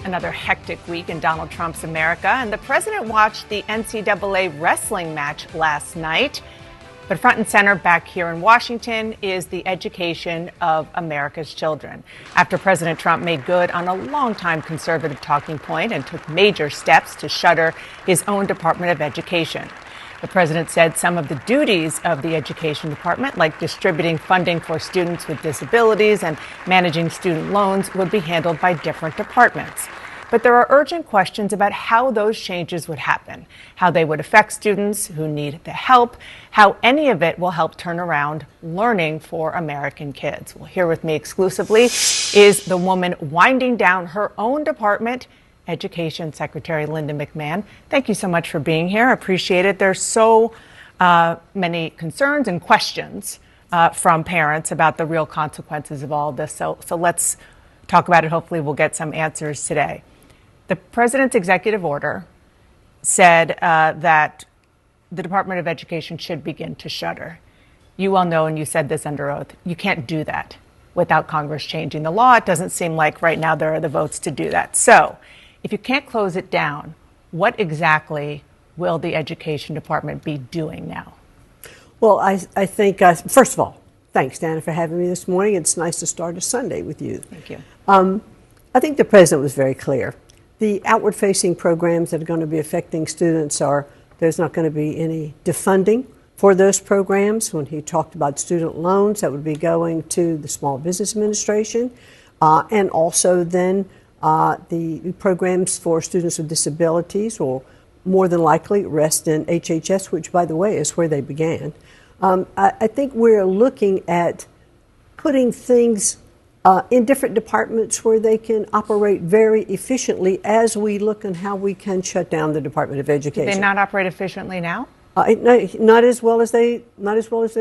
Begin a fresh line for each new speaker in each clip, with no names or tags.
Another hectic week in Donald Trump's America, and the president watched the NCAA wrestling match last night. But front and center back here in Washington is the education of America's children. After President Trump made good on a longtime conservative talking point and took major steps to shutter his own Department of Education. The president said some of the duties of the Education Department, like distributing funding for students with disabilities and managing student loans, would be handled by different departments. But there are urgent questions about how those changes would happen, how they would affect students who need the help, how any of it will help turn around learning for American kids. Well, here with me exclusively is the woman winding down her own department, Education Secretary Linda McMahon. Thank you so much for being here. I appreciate it. There's so many concerns and questions from parents about the real consequences of all of this. So let's talk about it. Hopefully we'll get some answers today. The president's executive order said that the Department of Education should begin to shutter. You well know, and you said this under oath, you can't do that without Congress changing the law. It doesn't seem like right now there are the votes to do that. So if you can't close it down, what exactly will the Education Department be doing now?
Well, I think, first of all, thanks, Dana, for having me this morning. It's nice to start a Sunday with you.
Thank you.
I think the president was very clear. The outward-facing programs that are going to be affecting students there's not going to be any defunding for those programs. When he talked about student loans, that would be going to the Small Business Administration, and also then the programs for students with disabilities will more than likely rest in HHS, which, by the way, is where they began. I think we're looking at putting things in different departments where they can operate very efficiently as we look at how we can shut down the Department of Education.
Do they not operate efficiently now?
Not as well as they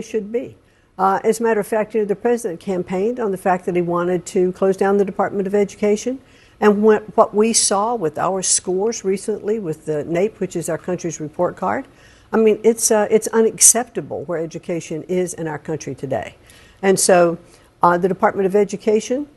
should be. As a matter of fact, the president campaigned on the fact that he wanted to close down the Department of Education. And what we saw with our scores recently with the NAEP, which is our country's report card, I mean, it's unacceptable where education is in our country today. And so the Department of Education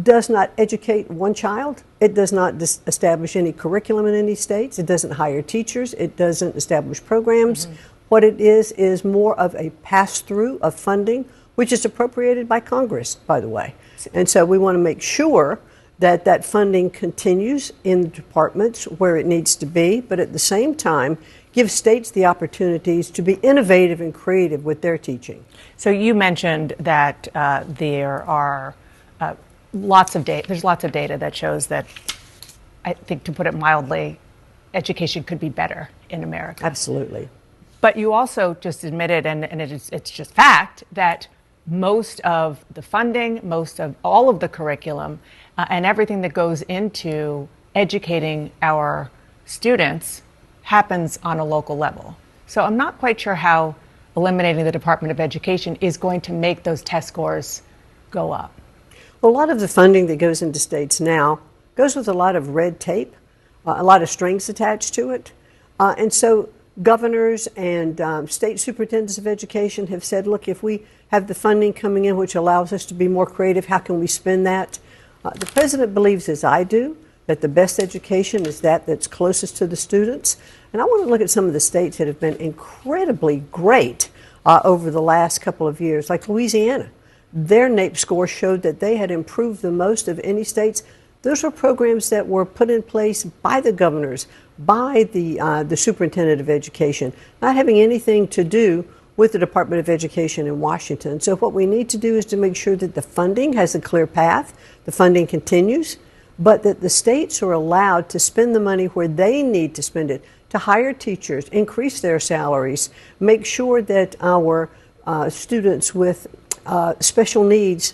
does not educate one child. It does not establish any curriculum in any states. It doesn't hire teachers. It doesn't establish programs. Mm-hmm. What it is more of a pass-through of funding, which is appropriated by Congress, by the way. And so we want to make sure that funding continues in the departments where it needs to be, but at the same time, give states the opportunities to be innovative and creative with their teaching.
So you mentioned that there are lots of data. There's lots of data that shows that, I think, to put it mildly, education could be better in America.
Absolutely.
But you also just admitted, and it's just fact, that most of the funding, most of all of the curriculum, and everything that goes into educating our students happens on a local level. So I'm not quite sure how eliminating the Department of Education is going to make those test scores go up.
Well, a lot of the funding that goes into states now goes with a lot of red tape, a lot of strings attached to it. And so governors and state superintendents of education have said, look, if we have the funding coming in which allows us to be more creative, how can we spend that? The president believes, as I do, that the best education is that's closest to the students. And I want to look at some of the states that have been incredibly great over the last couple of years, like Louisiana. Their NAEP score showed that they had improved the most of any states. Those were programs that were put in place by the governors, by the superintendent of education, not having anything to do with the Department of Education in Washington. So what we need to do is to make sure that the funding has a clear path, the funding continues, but that the states are allowed to spend the money where they need to spend it, to hire teachers, increase their salaries, make sure that our students with special needs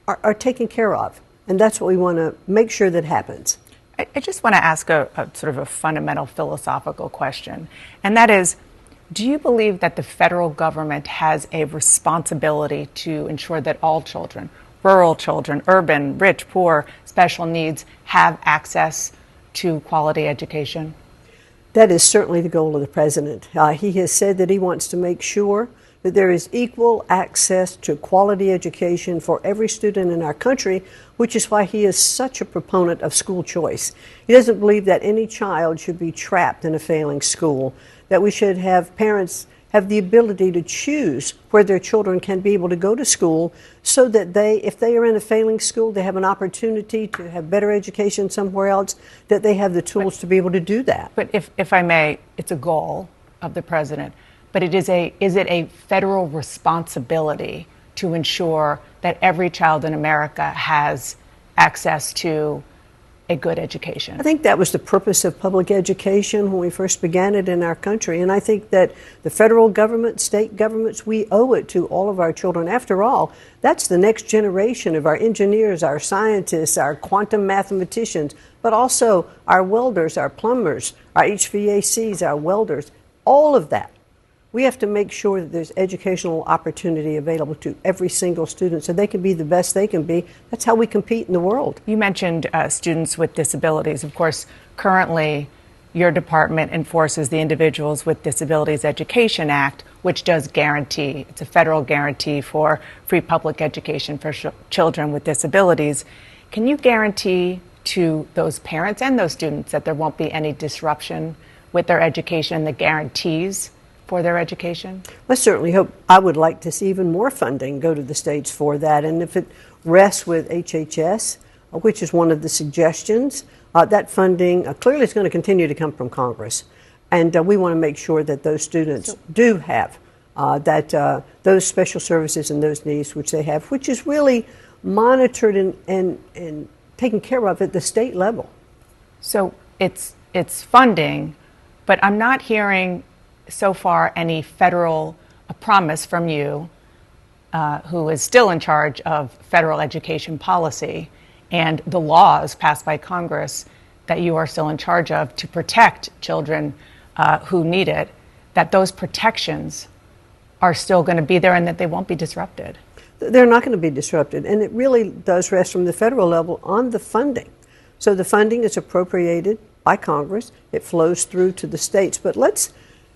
are taken care of. And that's what we want to make sure that happens.
I just want to ask a sort of a fundamental philosophical question, and that is, do you believe that the federal government has a responsibility to ensure that all children, rural children, urban, rich, poor, special needs, have access to quality education?
That is certainly the goal of the president. He has said that he wants to make sure that there is equal access to quality education for every student in our country, which is why he is such a proponent of school choice. He doesn't believe that any child should be trapped in a failing school, that we should have parents have the ability to choose where their children can be able to go to school so that if they are in a failing school, they have an opportunity to have better education somewhere else, that they have the tools to be able to do that.
But if I may, it's a goal of the president, but is it a federal responsibility to ensure that every child in America has access to a good education?
I think that was the purpose of public education when we first began it in our country. And I think that the federal government, state governments, we owe it to all of our children. After all, that's the next generation of our engineers, our scientists, our quantum mathematicians, but also our welders, our plumbers, our HVACs, our welders, all of that. We have to make sure that there's educational opportunity available to every single student so they can be the best they can be. That's how we compete in the world.
You mentioned students with disabilities. Of course, currently, your department enforces the Individuals with Disabilities Education Act, which does guarantee, it's a federal guarantee for free public education for children with disabilities. Can you guarantee to those parents and those students that there won't be any disruption with their education, the guarantees for their education?
I certainly hope. I would like to see even more funding go to the states for that. And if it rests with HHS, which is one of the suggestions, that funding clearly is going to continue to come from Congress. And we want to make sure that those students do have those special services and those needs which they have, which is really monitored and taken care of at the state level.
So it's funding, but I'm not hearing so far any federal promise from you, who is still in charge of federal education policy and the laws passed by Congress that you are still in charge of to protect children who need it, that those protections are still going to be there and that they won't be disrupted.
They're not going to be disrupted. And it really does rest from the federal level on the funding. So the funding is appropriated by Congress. It flows through to the states. But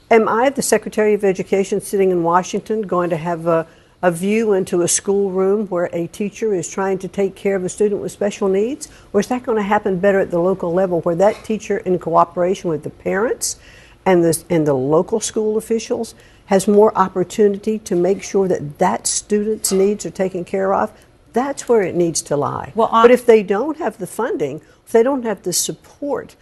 am I, the Secretary of Education sitting in Washington, going to have a view into a schoolroom where a teacher is trying to take care of a student with special needs? Or is that going to happen better at the local level where that teacher, in cooperation with the parents and the local school officials, has more opportunity to make sure that that student's needs are taken care of? That's where it needs to lie. But if they don't have the funding, if they don't have the support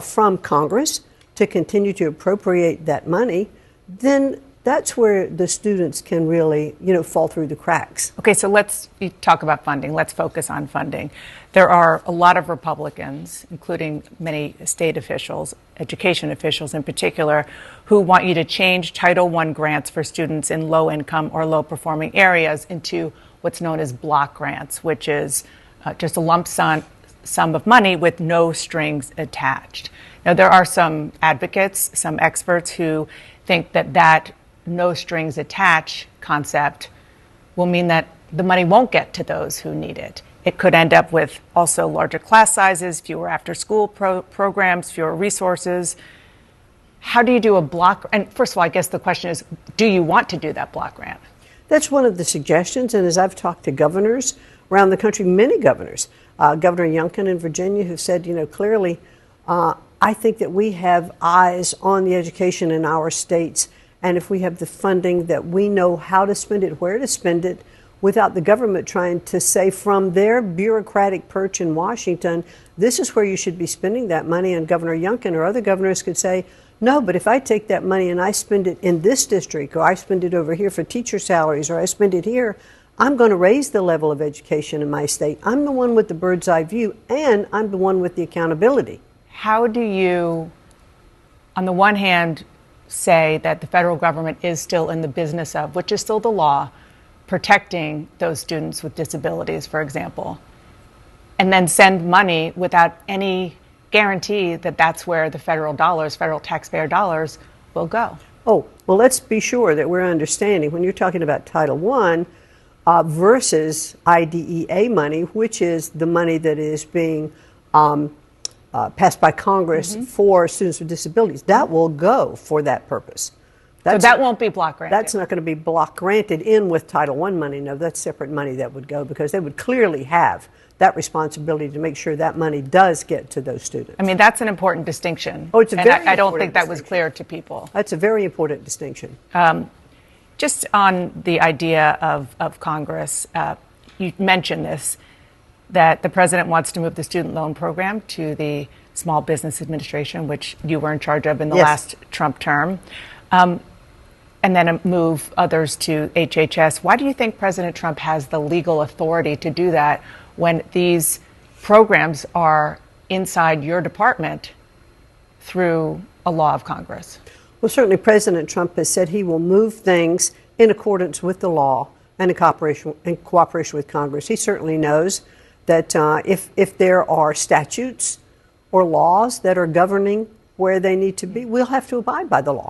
from Congress to continue to appropriate that money, then that's where the students can really, fall through the cracks.
Okay, so let's talk about funding. Let's focus on funding. There are a lot of Republicans, including many state officials, education officials in particular, who want you to change Title I grants for students in low-income or low-performing areas into what's known as block grants, which is just a lump sum of money with no strings attached. Now, there are some advocates, some experts who think that no strings attached concept will mean that the money won't get to those who need it. It could end up with also larger class sizes, fewer after-school programs, fewer resources. How do you do a block? And first of all, I guess the question is, do you want to do that block grant?
That's one of the suggestions. And as I've talked to governors around the country, many governors, Governor Youngkin in Virginia, who said, clearly, I think that we have eyes on the education in our states, and if we have the funding, that we know how to spend it, where to spend it, without the government trying to say from their bureaucratic perch in Washington, this is where you should be spending that money, and Governor Youngkin or other governors could say, no, but if I take that money and I spend it in this district, or I spend it over here for teacher salaries, or I spend it here, I'm going to raise the level of education in my state. I'm the one with the bird's eye view, and I'm the one with the accountability.
How do you, on the one hand, say that the federal government is still in the business of, which is still the law, protecting those students with disabilities, for example, and then send money without any guarantee that that's where the federal taxpayer dollars will go?
Oh, well, let's be sure that we're understanding when you're talking about Title I versus IDEA money, which is the money that is being passed by Congress for students with disabilities. That will go for that purpose.
So that won't be block granted?
That's not going to be block granted in with Title I money. No, that's separate money that would go, because they would clearly have that responsibility to make sure that money does get to those students.
I mean, that's an important distinction.
Oh, it's a very important
I don't think that was clear to people.
That's a very important distinction.
Just on the idea of Congress, you mentioned this, that the president wants to move the student loan program to the Small Business Administration, which you were in charge of in the last Trump term, and then move others to HHS. Why do you think President Trump has the legal authority to do that when these programs are inside your department through a law of Congress?
Well, certainly President Trump has said he will move things in accordance with the law and in cooperation with Congress. He certainly knows that if there are statutes or laws that are governing where they need to be, we'll have to abide by the law.